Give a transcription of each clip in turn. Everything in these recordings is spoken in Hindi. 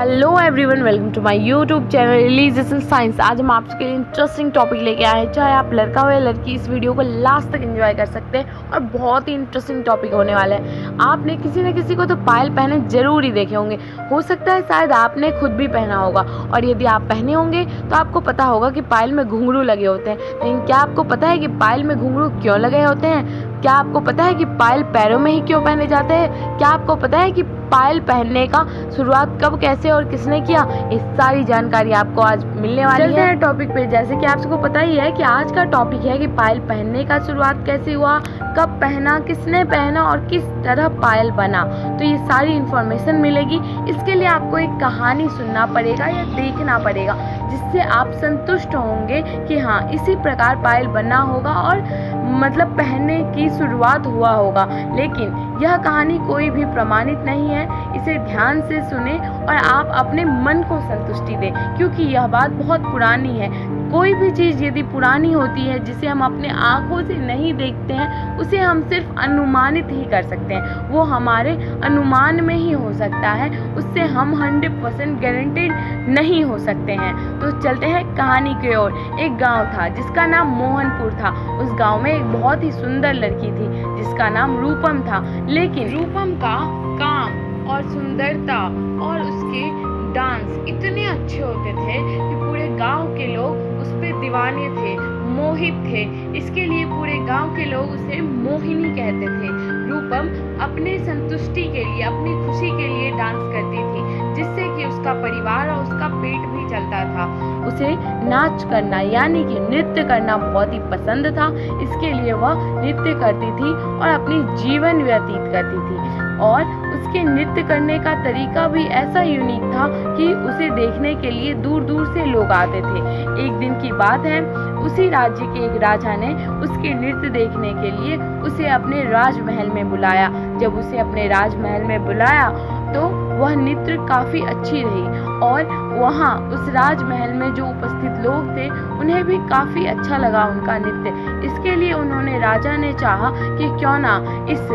Hello everyone, welcome to my YouTube channel religious science. आज हम आपके लिए इंटरेस्टिंग टॉपिक लेके आए हैं। चाहे आप लड़का हो या लड़की, इस वीडियो को लास्ट तक एंजॉय कर सकते हैं और बहुत ही इंटरेस्टिंग टॉपिक होने वाला है। आपने किसी न किसी को तो पायल पहने जरूर ही देखे होंगे। हो सकता है शायद आपने खुद भी पहना होगा, और यदि आप पहने होंगे तो आपको पता होगा कि पायल में घुंघरू लगे होते हैं। लेकिन क्या आपको पता है कि पायल में घुंघरू क्यों लगे होते हैं? क्या आपको पता है कि पायल पैरों में ही क्यों पहने जाते हैं? क्या आपको पता है कि पायल पहनने का शुरुआत कब, कैसे और किसने किया? इस सारी जानकारी आपको आज मिलने वाली है। चलते हैं टॉपिक पे। जैसे कि आप सबको पता ही है कि आज का टॉपिक है कि पायल पहनने का शुरुआत कैसे हुआ, कब पहना, किसने पहना और किस तरह पायल बना। तो ये सारी इन्फॉर्मेशन मिलेगी। इसके लिए आपको एक कहानी सुनना पड़ेगा या देखना पड़ेगा, जिससे आप संतुष्ट होंगे कि हाँ, इसी प्रकार पायल बना होगा और मतलब पहनने की शुरुआत हुआ होगा। लेकिन यह कहानी कोई भी प्रमाणित नहीं है। इसे ध्यान से सुने और आप अपने मन को संतुष्टि दें, क्योंकि यह बात बहुत पुरानी है। कोई भी चीज़ यदि पुरानी होती है, जिसे हम अपने आँखों से नहीं देखते हैं, उसे हम सिर्फ अनुमानित ही कर सकते हैं। वो हमारे अनुमान में ही हो सकता है, उससे हम 100% गारंटेड नहीं हो सकते हैं। तो चलते हैं कहानी की ओर। एक गांव था जिसका नाम मोहनपुर था। उस गांव में एक बहुत ही सुंदर लड़की थी जिसका नाम रूपम था। लेकिन रूपम का काम और सुंदरता और उसके डांस इतने अच्छे होते थे कि पूरे गांव के लोग उस पे दीवाने थे, मोहित थे। इसके लिए पूरे गांव के लोग उसे मोहिनी कहते थे। रूपम अपने संतुष्टि के लिए, अपनी खुशी के लिए डांस करती थी, जिससे कि उसका परिवार और उसका पेट भी चलता था। उसे नाच करना यानी कि नृत्य करना बहुत ही पसंद था। इसके लिए वह नृत्य करती थी और अपनी जीवन व्यतीत करती थी। और उसके नृत्य करने का तरीका भी ऐसा यूनिक था कि उसे देखने के लिए दूर दूर से लोग आते थे। एक दिन की बात है, उसी राज्य के एक राजा ने उसके नृत्य देखने के लिए उसे अपने राजमहल में बुलाया। जब उसे अपने राजमहल में बुलाया तो वह नृत्य काफ़ी अच्छी रही, और वहाँ उस राजमहल में जो उपस्थित लोग थे उन्हें भी काफ़ी अच्छा लगा उनका नृत्य। इसके लिए उन्होंने, राजा ने चाहा कि क्यों ना इस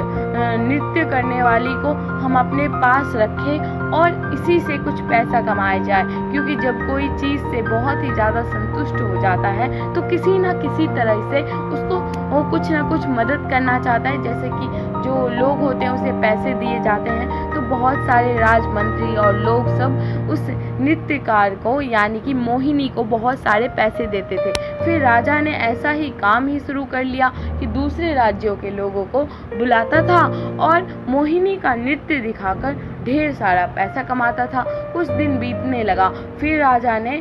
नृत्य करने वाली को हम अपने पास रखें और इसी से कुछ पैसा कमाया जाए। क्योंकि जब कोई चीज़ से बहुत ही ज़्यादा संतुष्ट हो जाता है तो किसी न किसी तरह से उसको वो कुछ ना कुछ मदद करना चाहता है। जैसे कि जो लोग होते हैं उसे पैसे दिए जाते हैं, तो बहुत सारे राजमंत्री और लोग सब उस नृत्यकार को यानी कि मोहिनी को बहुत सारे पैसे देते थे। फिर राजा ने ऐसा ही काम ही शुरू कर लिया कि दूसरे राज्यों के लोगों को बुलाता था और मोहिनी का नृत्य दिखाकर ढेर सारा पैसा कमाता था। कुछ दिन बीतने लगा, फिर राजा ने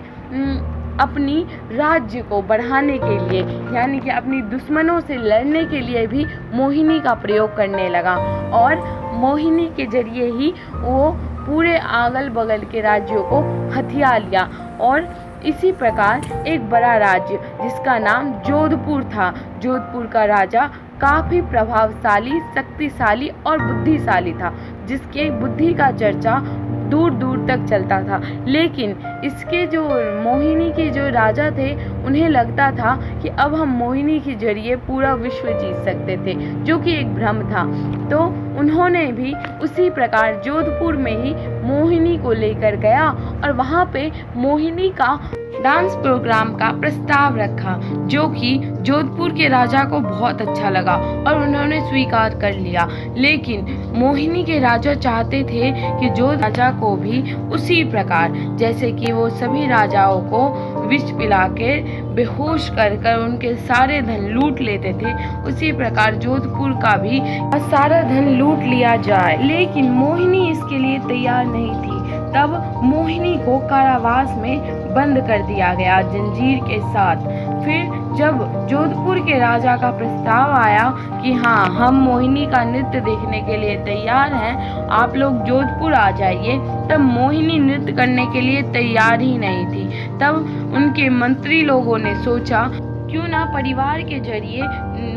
अपनी राज्य को बढ़ाने के लिए यानी कि अपनी दुश्मनों से लड़ने के लिए भी मोहिनी का प्रयोग करने लगा, और मोहिनी के जरिए ही वो पूरे अगल बगल के राज्यों को हथिया लिया। और इसी प्रकार एक बड़ा राज्य जिसका नाम जोधपुर था। जोधपुर का राजा काफ़ी प्रभावशाली, शक्तिशाली और बुद्धिशाली था, जिसके बुद्धि का चर्चा दूर दूर तक चलता था। लेकिन इसके जो मोहिनी के जो राजा थे, उन्हें लगता था कि अब हम मोहिनी के जरिए पूरा विश्व जीत सकते थे, जो कि एक भ्रम था। तो उन्होंने भी उसी प्रकार जोधपुर में ही मोहिनी को लेकर गया और वहाँ पे मोहिनी का डांस प्रोग्राम का प्रस्ताव रखा, जो कि जोधपुर के राजा को बहुत अच्छा लगा और उन्होंने स्वीकार कर लिया। लेकिन मोहिनी के राजा चाहते थे कि जो राजा को भी उसी प्रकार, जैसे कि वो सभी राजाओं को विष पिला के बेहोश कर कर उनके सारे धन लूट लेते थे, उसी प्रकार जोधपुर का भी सारा धन लूट लिया जाए। लेकिन मोहिनी इसके लिए तैयार नहीं थी। तब मोहिनी को कारावास में बंद कर दिया गया जंजीर के साथ। फिर जब जोधपुर के राजा का प्रस्ताव आया कि हाँ, हम मोहिनी का नृत्य देखने के लिए तैयार हैं, आप लोग जोधपुर आ जाइए, तब मोहिनी नृत्य करने के लिए तैयार ही नहीं थी। तब उनके मंत्री लोगों ने सोचा क्यों ना परिवार के जरिए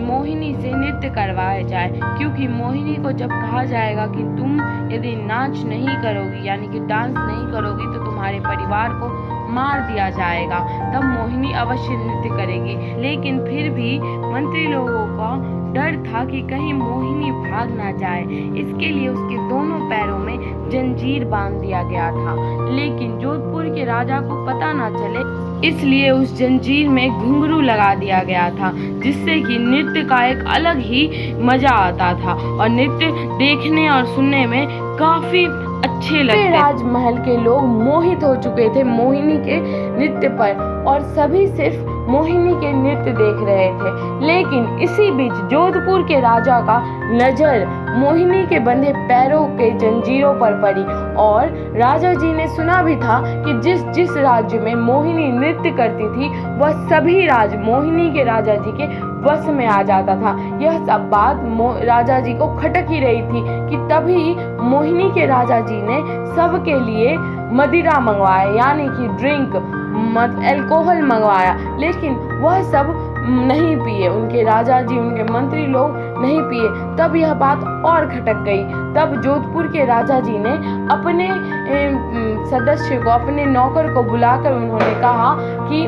मोहिनी से नृत्य करवाया जाए, क्योंकि मोहिनी को जब कहा जाएगा कि तुम यदि नाच नहीं करोगी यानी कि डांस नहीं करोगी तो तुम्हारे परिवार को मार दिया जाएगा, तब मोहिनी अवश्य नृत्य करेगी। लेकिन फिर भी मंत्री लोगों का डर था कि कहीं मोहिनी भाग ना जाए। इसके लिए उसके दोनों पैरों में जंजीर बांध दिया गया था, लेकिन जोधपुर के राजा को पता ना चले इसलिए उस जंजीर में घुंघरू लगा दिया गया था, जिससे कि नृत्य का एक अलग ही मजा आता था और नृत्य देखने और सुनने में काफी अच्छे लगते। राजमहल के लोग मोहित हो चुके थे मोहिनी के नृत्य पर और सभी सिर्फ मोहिनी के नृत्य देख रहे थे। लेकिन इसी बीच जोधपुर के राजा का नजर मोहिनी के बंधे पैरों के जंजीरों पर पड़ी और राजा जी ने सुना भी था कि जिस जिस राज्य में मोहिनी नृत्य करती थी वह सभी राज मोहिनी के राजा जी के वश में आ जाता था। यह सब बात राजा जी को खटक ही रही थी कि तभी मोहिनी के राजा जी ने सबके लिए मदिरा मंगवाया, यानी कि ड्रिंक अल्कोहल मंगवाया, लेकिन वह सब नहीं पिए। उनके राजा जी, उनके मंत्री लोग नहीं पिए। तब यह बात और खटक गई। तब जोधपुर के राजा जी ने अपने सदस्य को, अपने नौकर को बुलाकर उन्होंने कहा कि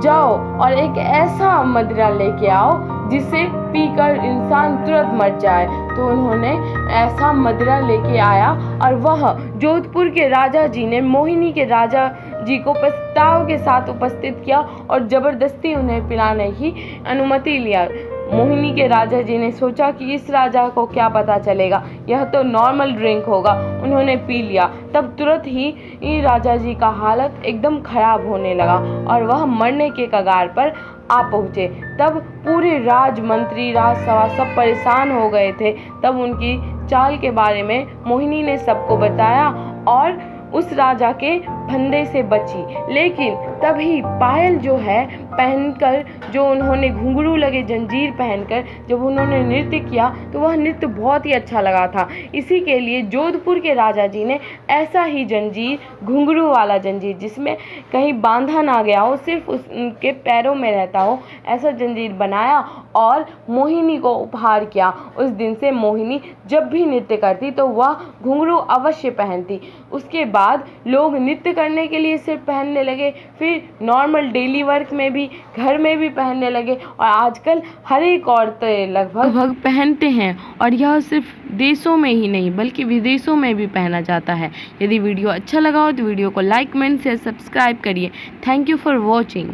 जाओ और एक ऐसा मदिरा लेके आओ जिसे पीकर इंसान तुरंत मर जाए। तो उन्होंने ऐसा मदिरा लेके आया और वह जोधपुर के राजा जी ने मोहिनी के राजा जी को प्रस्ताव के साथ उपस्थित किया और जबरदस्ती उन्हें पिलाने की अनुमति लिया। मोहिनी के राजा जी ने सोचा कि इस राजा को क्या पता चलेगा, यह तो नॉर्मल ड्रिंक होगा। उन्होंने पी लिया। तब तुरंत ही राजा जी का हालत एकदम खराब होने लगा और वह मरने के कगार पर आ पहुँचे। तब पूरे राजमंत्री, राजसभा सब परेशान हो गए थे। तब उनकी चाल के बारे में मोहिनी ने सबको बताया और उस राजा के फंदे से बची। लेकिन तभी पायल जो है पहनकर, जो उन्होंने घुंघरू लगे जंजीर पहनकर जब उन्होंने नृत्य किया तो वह नृत्य बहुत ही अच्छा लगा था। इसी के लिए जोधपुर के राजा जी ने ऐसा ही जंजीर, घुंघरू वाला जंजीर जिसमें कहीं बांधा ना गया हो, सिर्फ उनके पैरों में रहता हो, ऐसा जंजीर बनाया और मोहिनी को उपहार किया। उस दिन से मोहिनी जब भी नृत्य करती तो वह घुंघरू अवश्य पहनती। उसके बाद लोग नृत्य करने के लिए सिर्फ पहनने लगे, फिर नॉर्मल डेली वर्क में भी, घर में भी पहनने लगे और आजकल हर एक औरतें लगभग पहनते हैं। और यह सिर्फ देशों में ही नहीं बल्कि विदेशों में भी पहना जाता है। यदि वीडियो अच्छा लगा हो तो वीडियो को लाइक, कमेंट, शेयर, सब्सक्राइब करिए। Thank you for watching.